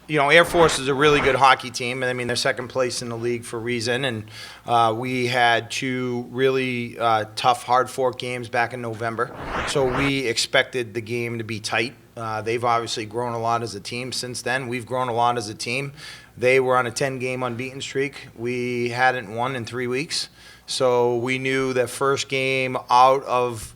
Air Force is a really good hockey team, and I mean they're second place in the league for a reason. And we had two really tough, hard-fought games back in November, so we expected the game to be tight. They've obviously grown a lot as a team since then. We've grown a lot as a team. They were on a 10-game unbeaten streak. We hadn't won in 3 weeks, so we knew that first game out of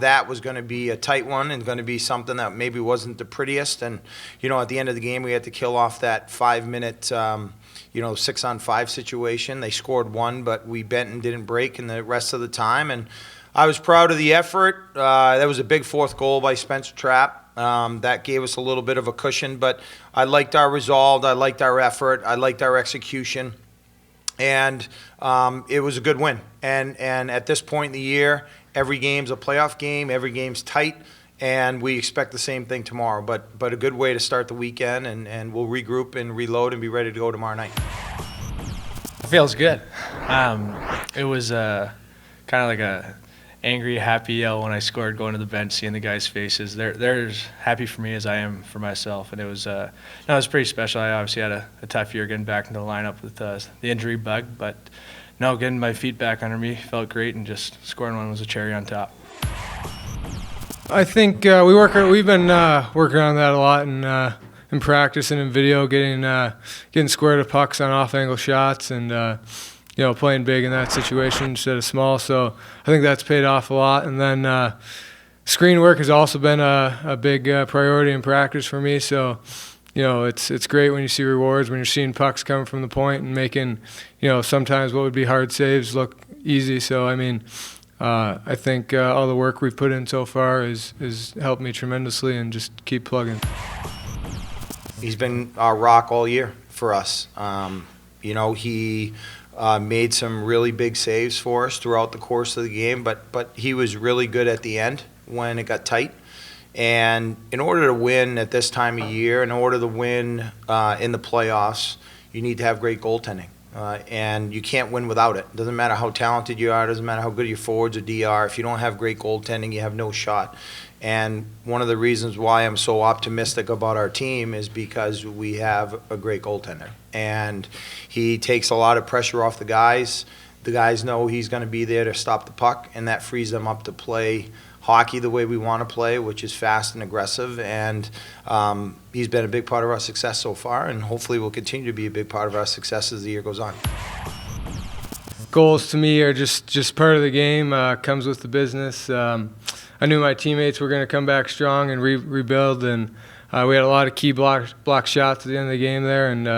that was going to be a tight one and going to be something that maybe wasn't the prettiest. And, at the end of the game, we had to kill off that 5-minute, 6-on-5 situation. They scored one, but we bent and didn't break in the rest of the time. And I was proud of the effort. That was a big fourth goal by Spencer Trapp. That gave us a little bit of a cushion, but I liked our resolve. I liked our effort. I liked our execution. And it was a good win. And at this point in the year, every game's a playoff game. Every game's tight, and we expect the same thing tomorrow. But a good way to start the weekend, and we'll regroup and reload and be ready to go tomorrow night. It feels good. It was kind of like a angry, happy yell when I scored, going to the bench, seeing the guys' faces. They're as happy for me as I am for myself, and it was it was pretty special. I obviously had a tough year getting back into the lineup with the injury bug, but getting my feet back under me felt great, and just scoring one was a cherry on top. I think we've been working on that a lot in practice and in video, getting square to pucks on off-angle shots, and playing big in that situation instead of small. So I think that's paid off a lot. And then screen work has also been a big priority in practice for me. So it's great when you see rewards, when you're seeing pucks coming from the point and making sometimes what would be hard saves look easy. So I mean, I think all the work we've put in so far has helped me tremendously, and just keep plugging. He's been our rock all year for us. He made some really big saves for us throughout the course of the game, but he was really good at the end when it got tight. And in order to win at this time of year, in order to win in the playoffs, you need to have great goaltending. And you can't win without it. Doesn't matter how talented you are, doesn't matter how good your forwards or D are. If you don't have great goaltending, you have no shot. And one of the reasons why I'm so optimistic about our team is because we have a great goaltender. And he takes a lot of pressure off the guys. The guys know he's going to be there to stop the puck, and that frees them up to play hockey the way we want to play, which is fast and aggressive. And he's been a big part of our success so far, and hopefully will continue to be a big part of our success as the year goes on. Goals to me are just part of the game, comes with the business. I knew my teammates were going to come back strong and rebuild, and we had a lot of key block shots at the end of the game there. And,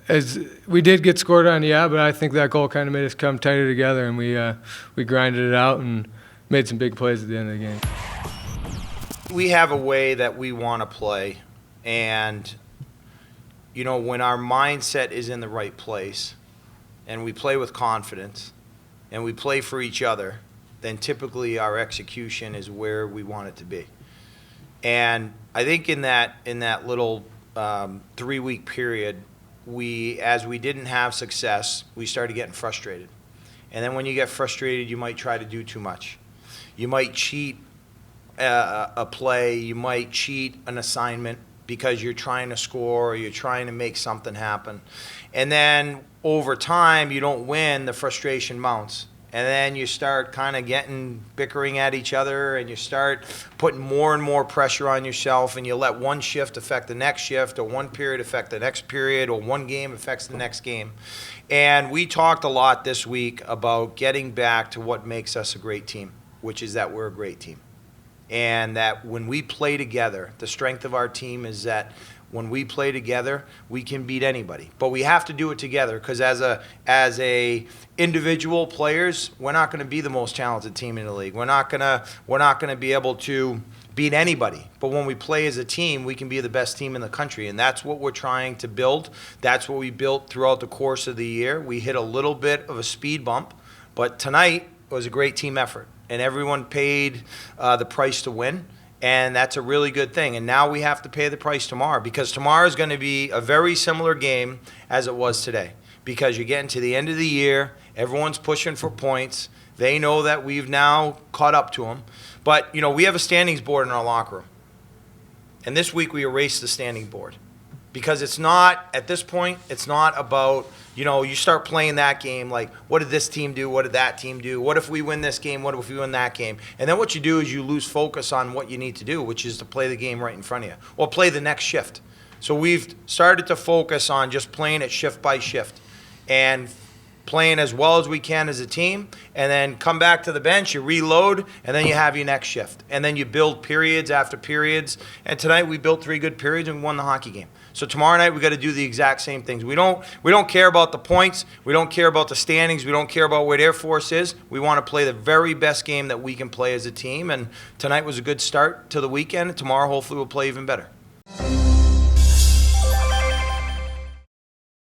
as we did get scored on, but I think that goal kind of made us come tighter together, and we grinded it out and made some big plays at the end of the game. We have a way that we want to play, and when our mindset is in the right place and we play with confidence and we play for each other, then typically our execution is where we want it to be. And I think in that little 3-week period, as we didn't have success, we started getting frustrated. And then when you get frustrated, you might try to do too much. You might cheat a play, you might cheat an assignment because you're trying to score or you're trying to make something happen. And then over time, you don't win, the frustration mounts. And then you start kind of bickering at each other, and you start putting more and more pressure on yourself, and you let one shift affect the next shift, or one period affect the next period, or one game affects the next game. And we talked a lot this week about getting back to what makes us a great team, which is that we're a great team. And that when we play together, the strength of our team is that when we play together, we can beat anybody. But we have to do it together, because as a individual players, we're not going to be the most talented team in the league. We're not going to be able to beat anybody. But when we play as a team, we can be the best team in the country, and that's what we're trying to build. That's what we built throughout the course of the year. We hit a little bit of a speed bump, but tonight was a great team effort, and everyone paid the price to win. And that's a really good thing. And now we have to pay the price tomorrow, because tomorrow is going to be a very similar game as it was today. Because you're getting to the end of the year, everyone's pushing for points. They know that we've now caught up to them. But, we have a standings board in our locker room. And this week we erased the standing board. Because it's not, at this point, it's not about, you start playing that game like, what did this team do? What did that team do? What if we win this game? What if we win that game? And then what you do is you lose focus on what you need to do, which is to play the game right in front of you or play the next shift. So we've started to focus on just playing it shift by shift and playing as well as we can as a team, and then come back to the bench, you reload, and then you have your next shift. And then you build periods after periods. And tonight we built 3 good periods and won the hockey game. So tomorrow night we got to do the exact same things. We don't care about the points. We don't care about the standings. We don't care about where Air Force is. We want to play the very best game that we can play as a team. And tonight was a good start to the weekend. Tomorrow hopefully we'll play even better.